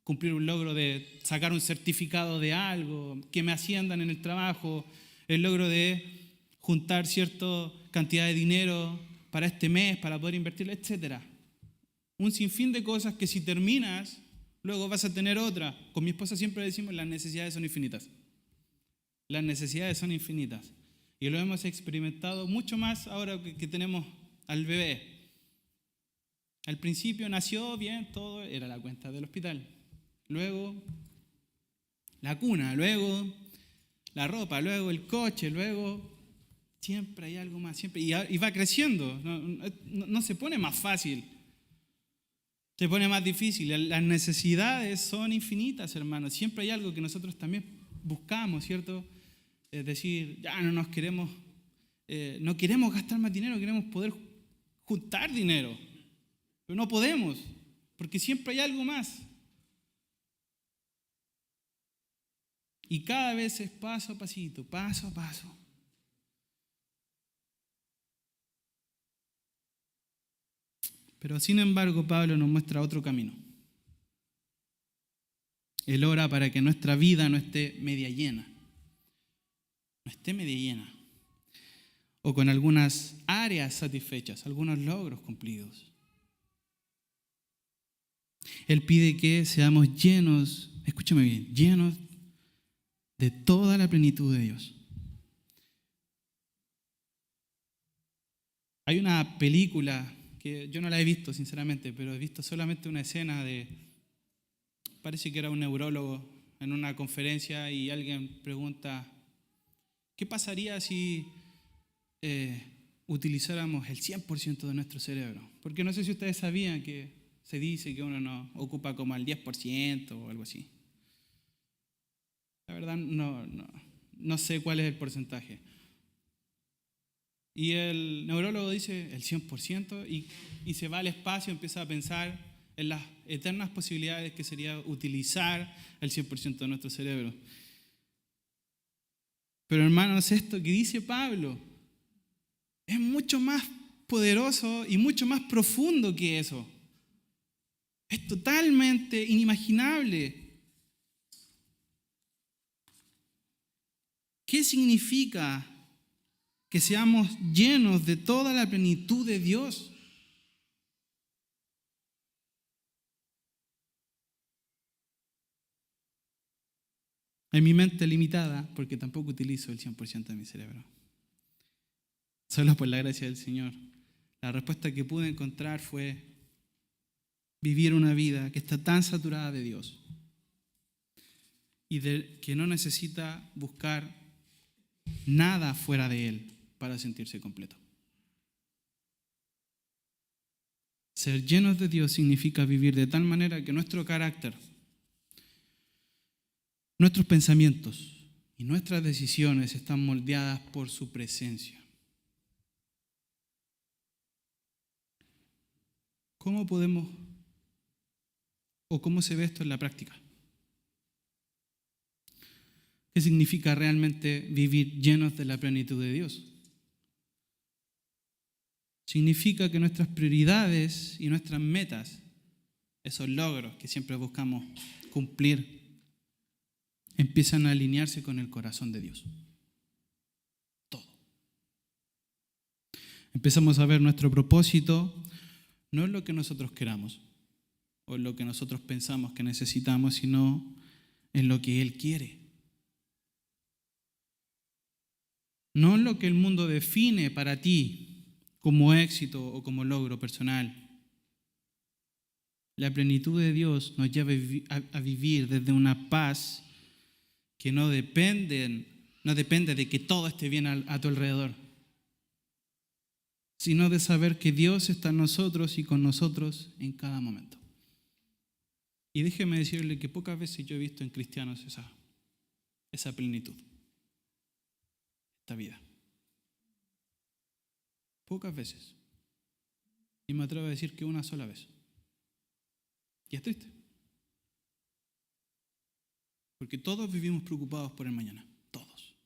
cumplir un logro de sacar un certificado de algo, que me asciendan en el trabajo, el logro de juntar cierta cantidad de dinero para este mes, para poder invertirlo, etc. Un sinfín de cosas que si terminas, luego vas a tener otra. Con mi esposa siempre decimos, las necesidades son infinitas. Las necesidades son infinitas. Y lo hemos experimentado mucho más ahora que tenemos al bebé. Al principio nació bien, todo era la cuenta del hospital. Luego la cuna, luego la ropa, luego el coche, luego siempre hay algo más, siempre. Y va creciendo, no se pone más fácil, se pone más difícil. Las necesidades son infinitas, hermanos. Siempre hay algo que nosotros también buscamos, ¿cierto? Es decir, ya no nos queremos, no queremos gastar más dinero, queremos poder juntar dinero. Pero no podemos, porque siempre hay algo más. Y cada vez es paso a pasito, paso a paso. Pero sin embargo, Pablo nos muestra otro camino. Él ora para que nuestra vida no esté media llena. No esté media llena. O con algunas áreas satisfechas, algunos logros cumplidos. Él pide que seamos llenos, escúchame bien, llenos de toda la plenitud de Dios. Hay una película que yo no la he visto sinceramente, pero he visto solamente una escena parece que era un neurólogo en una conferencia y alguien pregunta, ¿qué pasaría si utilizáramos el 100% de nuestro cerebro? Porque no sé si ustedes sabían que se dice que uno no ocupa como el 10% o algo así. La verdad no sé cuál es el porcentaje. Y el neurólogo dice el 100% y se va al espacio, empieza a pensar en las eternas posibilidades que sería utilizar el 100% de nuestro cerebro. Pero hermanos, esto que dice Pablo es mucho más poderoso y mucho más profundo que eso. Es totalmente inimaginable. ¿Qué significa que seamos llenos de toda la plenitud de Dios? En mi mente limitada, porque tampoco utilizo el 100% de mi cerebro, solo por la gracia del Señor, la respuesta que pude encontrar fue vivir una vida que está tan saturada de Dios y que no necesita buscar nada fuera de Él para sentirse completo. Ser llenos de Dios significa vivir de tal manera que nuestro carácter, nuestros pensamientos y nuestras decisiones están moldeadas por su presencia. ¿Cómo podemos o cómo se ve esto en la práctica? ¿Qué significa realmente vivir llenos de la plenitud de Dios? Significa que nuestras prioridades y nuestras metas, esos logros que siempre buscamos cumplir, empiezan a alinearse con el corazón de Dios. Todo. Empezamos a ver nuestro propósito no en lo que nosotros queramos o en lo que nosotros pensamos que necesitamos, sino en lo que Él quiere. No en lo que el mundo define para ti como éxito o como logro personal. La plenitud de Dios nos lleva a vivir desde una paz que no depende de que todo esté bien a tu alrededor. sino de saber que Dios está en nosotros y con nosotros en cada momento. Y déjeme decirle que pocas veces yo he visto en cristianos esa plenitud, esta vida. Pocas veces. Y me atrevo a decir que una sola vez. Y es triste. Porque todos vivimos preocupados por el mañana. Todos.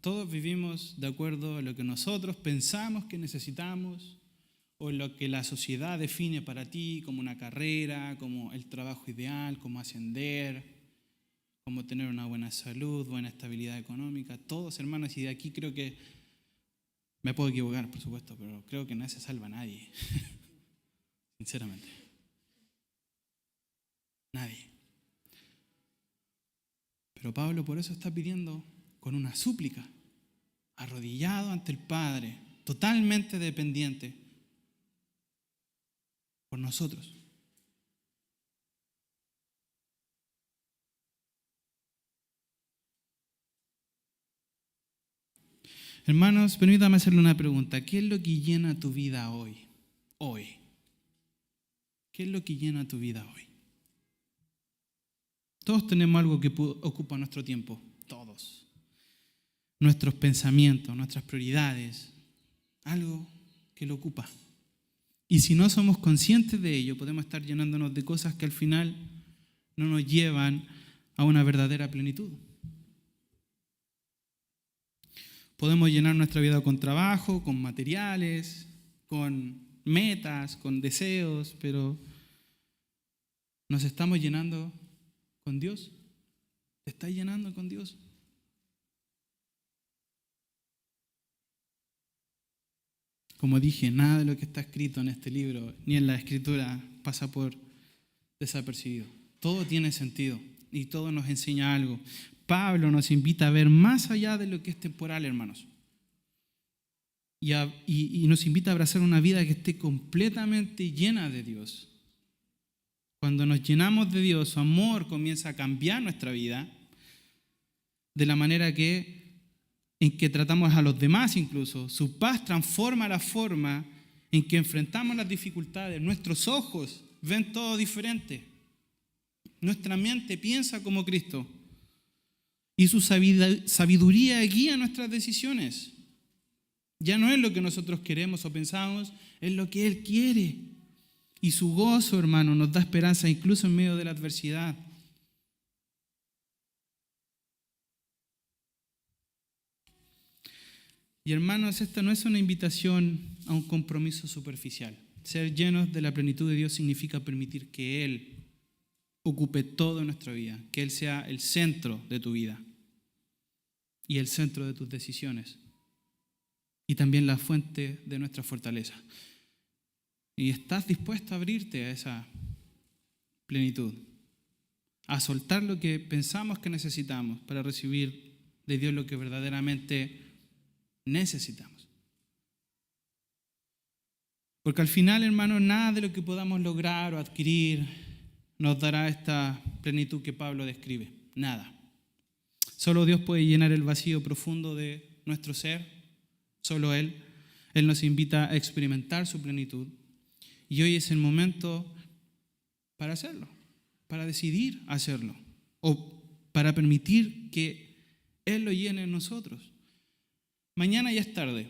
Todos vivimos de acuerdo a lo que nosotros pensamos que necesitamos o lo que la sociedad define para ti como una carrera, como el trabajo ideal, como ascender, como tener una buena salud, buena estabilidad económica. Todos, hermanos, y de aquí creo que me puedo equivocar, por supuesto, pero creo que no se salva a nadie. Sinceramente. Nadie. Pero Pablo por eso está pidiendo con una súplica, arrodillado ante el Padre, totalmente dependiente por nosotros. Hermanos, permítame hacerle una pregunta. ¿Qué es lo que llena tu vida hoy? Hoy. ¿Qué es lo que llena tu vida hoy? Todos tenemos algo que ocupa nuestro tiempo. Todos. Nuestros pensamientos, nuestras prioridades. Algo que lo ocupa. Y si no somos conscientes de ello, podemos estar llenándonos de cosas que al final no nos llevan a una verdadera plenitud. Podemos llenar nuestra vida con trabajo, con materiales, con metas, con deseos, pero ¿nos estamos llenando con Dios? ¿Te estás llenando con Dios? Como dije, nada de lo que está escrito en este libro, ni en la Escritura, pasa por desapercibido. Todo tiene sentido y todo nos enseña algo. Pablo nos invita a ver más allá de lo que es temporal, hermanos. Y nos invita a abrazar una vida que esté completamente llena de Dios. Cuando nos llenamos de Dios, su amor comienza a cambiar nuestra vida de la manera en que tratamos a los demás incluso. Su paz transforma la forma en que enfrentamos las dificultades. Nuestros ojos ven todo diferente. Nuestra mente piensa como Cristo. Y su sabiduría guía nuestras decisiones. Ya no es lo que nosotros queremos o pensamos, es lo que Él quiere. Y su gozo, hermano, nos da esperanza incluso en medio de la adversidad. Y hermanos, esta no es una invitación a un compromiso superficial. Ser llenos de la plenitud de Dios significa permitir que Él ocupe toda nuestra vida, que Él sea el centro de tu vida y el centro de tus decisiones y también la fuente de nuestra fortaleza. Y estás dispuesto a abrirte a esa plenitud, a soltar lo que pensamos que necesitamos para recibir de Dios lo que verdaderamente necesitamos. Porque al final, hermano, nada de lo que podamos lograr o adquirir nos dará esta plenitud que Pablo describe. Nada. Solo Dios puede llenar el vacío profundo de nuestro ser. Solo Él. Él nos invita a experimentar su plenitud. Y hoy es el momento para hacerlo, para decidir hacerlo, o para permitir que Él lo llene en nosotros. Mañana ya es tarde,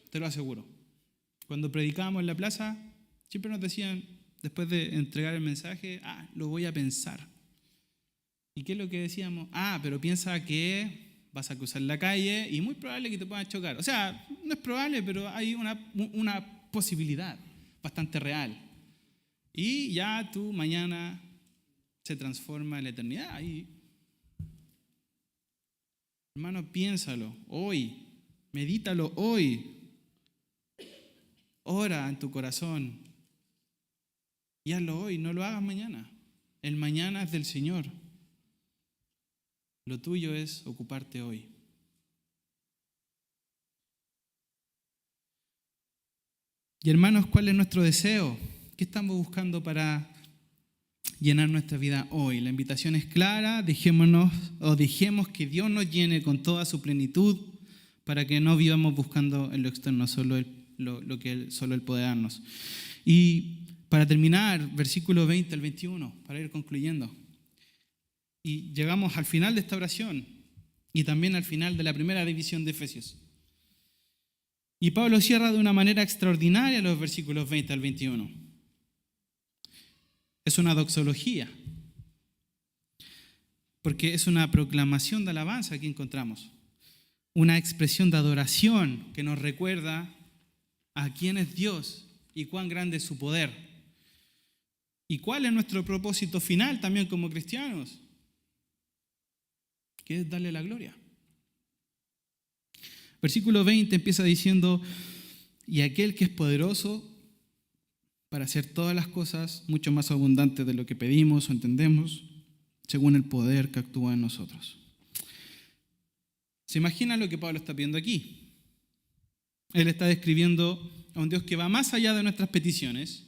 te lo aseguro. Cuando predicábamos en la plaza, siempre nos decían, después de entregar el mensaje, lo voy a pensar. ¿Y qué es lo que decíamos? Pero piensa que vas a cruzar la calle y muy probable que te puedan chocar. O sea, no es probable, pero hay una posibilidad bastante real. Y ya tu mañana se transforma en la eternidad. Hermano, piénsalo hoy, medítalo hoy. Ora en tu corazón y hazlo hoy, no lo hagas mañana. El mañana es del Señor. Lo tuyo es ocuparte hoy. Y hermanos, ¿cuál es nuestro deseo? ¿Qué estamos buscando para llenar nuestra vida hoy? La invitación es clara, dejemos que Dios nos llene con toda su plenitud para que no vivamos buscando en lo externo solo lo que solo Él puede darnos. Y para terminar, versículo 20 al 21, para ir concluyendo. Y llegamos al final de esta oración y también al final de la primera división de Efesios. Y Pablo cierra de una manera extraordinaria los versículos 20 al 21. Es una doxología, porque es una proclamación de alabanza que encontramos. Una expresión de adoración que nos recuerda a quién es Dios y cuán grande es su poder. ¿Y cuál es nuestro propósito final también como cristianos? Que es darle la gloria. Versículo 20 empieza diciendo: y aquel que es poderoso para hacer todas las cosas mucho más abundantes de lo que pedimos o entendemos, según el poder que actúa en nosotros. ¿Se imagina lo que Pablo está pidiendo aquí? Él está describiendo a un Dios que va más allá de nuestras peticiones,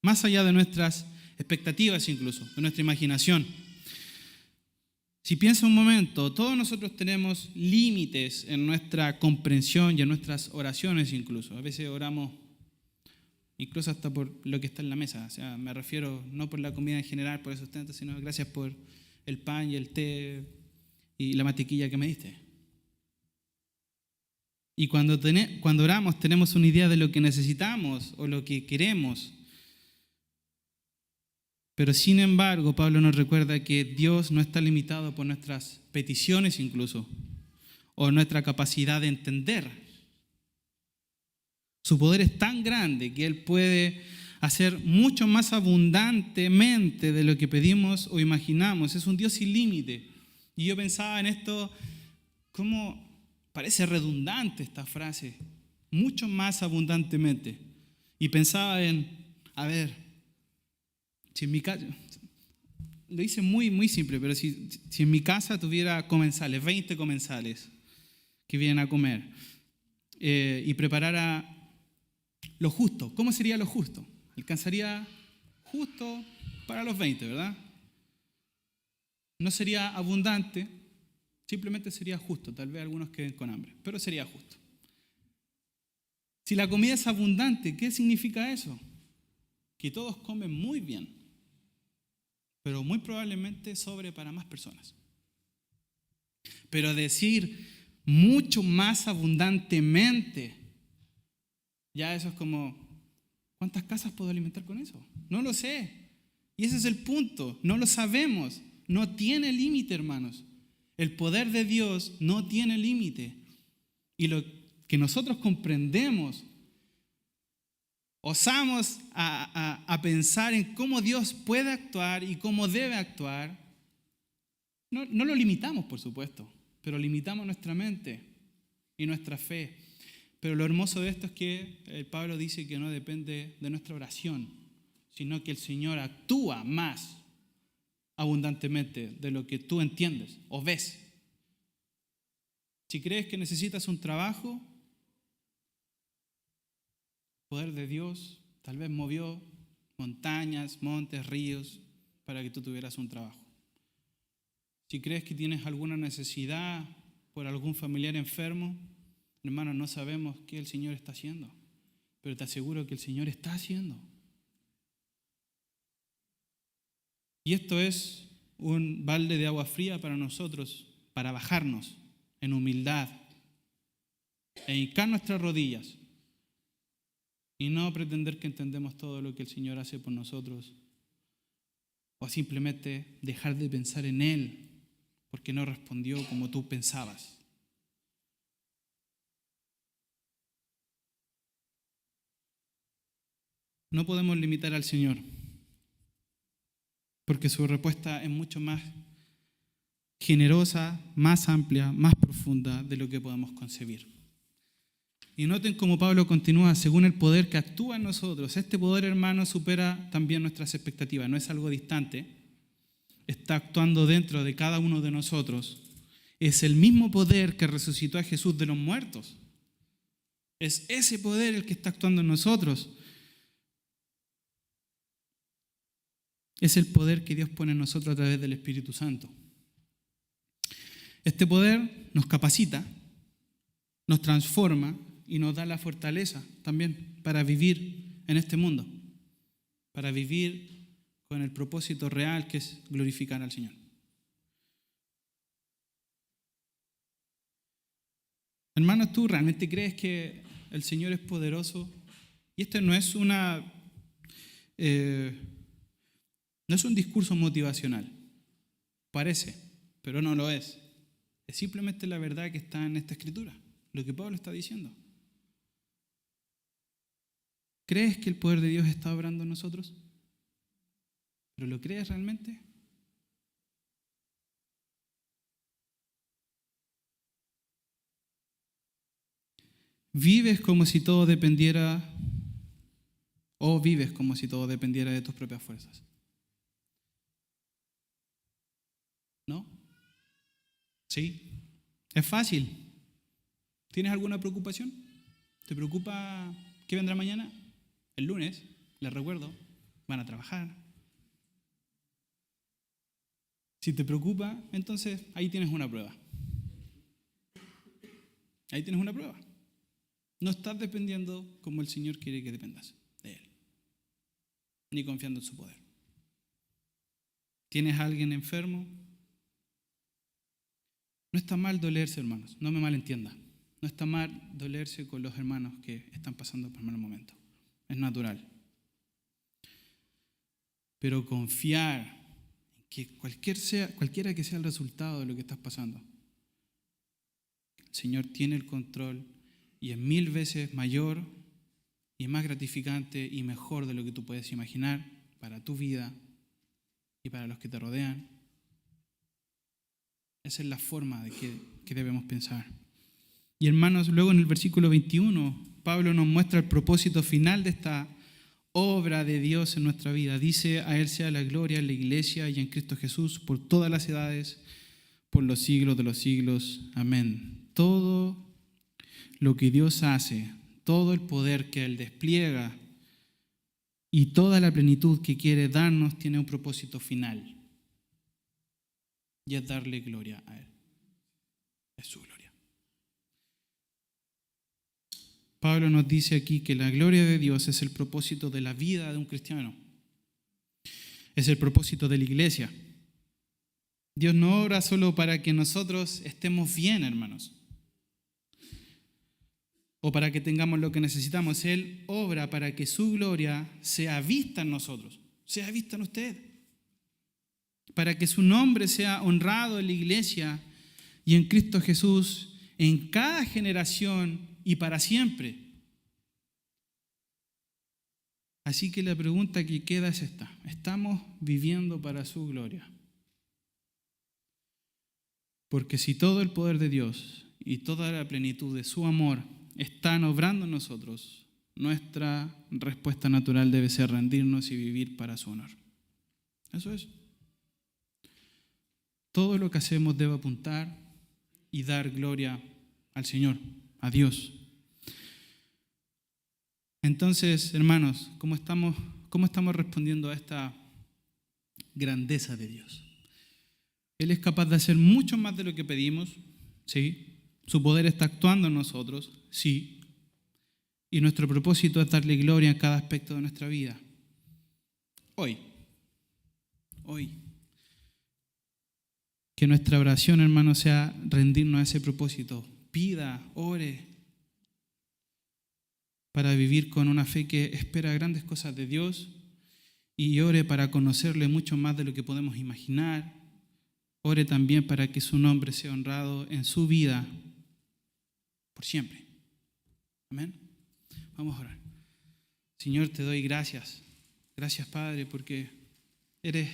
más allá de nuestras expectativas incluso, de nuestra imaginación. Si piensa un momento, todos nosotros tenemos límites en nuestra comprensión y en nuestras oraciones incluso. A veces oramos incluso hasta por lo que está en la mesa. O sea, me refiero no por la comida en general, por el sustento, sino gracias por el pan y el té y la mantequilla que me diste. Y cuando oramos tenemos una idea de lo que necesitamos o lo que queremos. Pero sin embargo, Pablo nos recuerda que Dios no está limitado por nuestras peticiones incluso, o nuestra capacidad de entender. Su poder es tan grande que Él puede hacer mucho más abundantemente de lo que pedimos o imaginamos. Es un Dios sin límite. Y yo pensaba en esto, cómo parece redundante esta frase, mucho más abundantemente. Y pensaba en, si en mi casa, lo hice muy, muy simple, pero si en mi casa tuviera comensales, 20 comensales que vienen a comer y preparara lo justo, ¿cómo sería lo justo? Alcanzaría justo para los 20, ¿verdad? No sería abundante, simplemente sería justo. Tal vez algunos queden con hambre, pero sería justo. Si la comida es abundante, ¿qué significa eso? Que todos comen muy bien, pero muy probablemente sobre para más personas. Pero decir mucho más abundantemente, ya eso es como, ¿cuántas casas puedo alimentar con eso? No lo sé. Y ese es el punto, no lo sabemos. No tiene límite, hermanos. El poder de Dios no tiene límite. Y lo que nosotros comprendemos, osamos a pensar en cómo Dios puede actuar y cómo debe actuar. No lo limitamos, por supuesto, pero limitamos nuestra mente y nuestra fe. Pero lo hermoso de esto es que Pablo dice que no depende de nuestra oración, sino que el Señor actúa más abundantemente de lo que tú entiendes o ves. Si crees que necesitas un trabajo, el poder de Dios tal vez movió montañas, montes, ríos para que tú tuvieras un trabajo. Si crees que tienes alguna necesidad por algún familiar enfermo, hermanos, no sabemos qué el Señor está haciendo, pero te aseguro que el Señor está haciendo. Y esto es un balde de agua fría para nosotros, para bajarnos en humildad e hincar nuestras rodillas y no pretender que entendemos todo lo que el Señor hace por nosotros, o simplemente dejar de pensar en Él porque no respondió como tú pensabas. No podemos limitar al Señor, porque su respuesta es mucho más generosa, más amplia, más profunda de lo que podemos concebir. Y noten cómo Pablo continúa, según el poder que actúa en nosotros. Este poder, hermano, supera también nuestras expectativas, no es algo distante, está actuando dentro de cada uno de nosotros. Es el mismo poder que resucitó a Jesús de los muertos. Es ese poder el que está actuando en nosotros. Es el poder que Dios pone en nosotros a través del Espíritu Santo. Este poder nos capacita nos transforma y nos da la fortaleza también para vivir en este mundo, para vivir con el propósito real que es glorificar al Señor. Hermanos, ¿tú realmente crees que el Señor es poderoso? Y esto no es no es un discurso motivacional. Parece, pero no lo es. Es simplemente la verdad que está en esta escritura, lo que Pablo está diciendo. ¿Crees que el poder de Dios está obrando en nosotros? ¿Pero lo crees realmente? ¿Vives como si todo dependiera, o vives como si todo dependiera de tus propias fuerzas? ¿No? ¿Sí? Es fácil. ¿Tienes alguna preocupación? ¿Te preocupa qué vendrá mañana? El lunes, les recuerdo, van a trabajar. Si te preocupa, entonces ahí tienes una prueba. Ahí tienes una prueba. No estás dependiendo como el Señor quiere que dependas de Él, ni confiando en su poder. ¿Tienes a alguien enfermo? No está mal dolerse, hermanos, no me malentienda. No está mal dolerse con los hermanos que están pasando por mal momento. Es natural. Pero confiar en que cualquiera que sea el resultado de lo que estás pasando, el Señor tiene el control y es 1000 veces mayor y más gratificante y mejor de lo que tú puedes imaginar para tu vida y para los que te rodean. Esa es la forma de que debemos pensar. Y hermanos, luego en el versículo 21, Pablo nos muestra el propósito final de esta obra de Dios en nuestra vida. Dice: a Él sea la gloria en la iglesia y en Cristo Jesús por todas las edades, por los siglos de los siglos. Amén. Todo lo que Dios hace, todo el poder que Él despliega y toda la plenitud que quiere darnos tiene un propósito final. Y es darle gloria a Él. Es su gloria. Pablo nos dice aquí que la gloria de Dios es el propósito de la vida de un cristiano. Es el propósito de la iglesia. Dios no obra solo para que nosotros estemos bien, hermanos, o para que tengamos lo que necesitamos. Él obra para que su gloria sea vista en nosotros, sea vista en usted, para que su nombre sea honrado en la iglesia y en Cristo Jesús en cada generación y para siempre. Así que la pregunta que queda es esta: ¿estamos viviendo para su gloria? Porque si todo el poder de Dios y toda la plenitud de su amor están obrando en nosotros, nuestra respuesta natural debe ser rendirnos y vivir para su honor. Eso es. Todo lo que hacemos debe apuntar y dar gloria al Señor, a Dios. Entonces, hermanos, ¿cómo estamos respondiendo a esta grandeza de Dios? Él es capaz de hacer mucho más de lo que pedimos, ¿sí? Su poder está actuando en nosotros, sí. Y nuestro propósito es darle gloria en cada aspecto de nuestra vida. Hoy. Que nuestra oración, hermano, sea rendirnos a ese propósito. Pida, ore, para vivir con una fe que espera grandes cosas de Dios, y ore para conocerle mucho más de lo que podemos imaginar. Ore también para que su nombre sea honrado en su vida por siempre. Amén. Vamos a orar. Señor, te doy gracias. Gracias, Padre, porque eres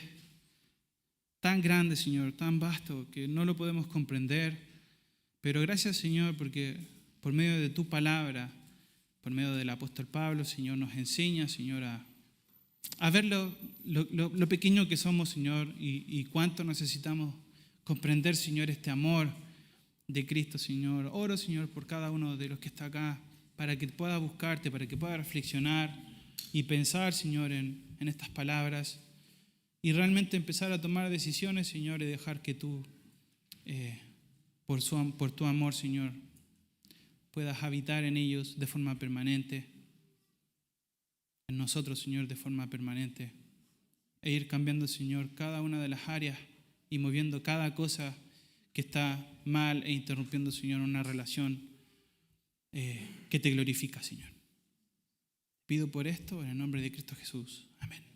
tan grande, Señor, tan vasto que no lo podemos comprender. Pero gracias, Señor, porque por medio de tu palabra, por medio del apóstol Pablo, Señor, nos enseña, Señor, a ver lo pequeño que somos, Señor, y cuánto necesitamos comprender, Señor, este amor de Cristo, Señor. Oro, Señor, por cada uno de los que está acá, para que pueda buscarte, para que pueda reflexionar y pensar, Señor, en estas palabras y realmente empezar a tomar decisiones, Señor, y dejar que tú, por tu amor, Señor, puedas habitar en ellos de forma permanente, en nosotros, Señor, de forma permanente, e ir cambiando, Señor, cada una de las áreas y moviendo cada cosa que está mal e interrumpiendo, Señor, una relación que te glorifica, Señor. Pido por esto en el nombre de Cristo Jesús. Amén.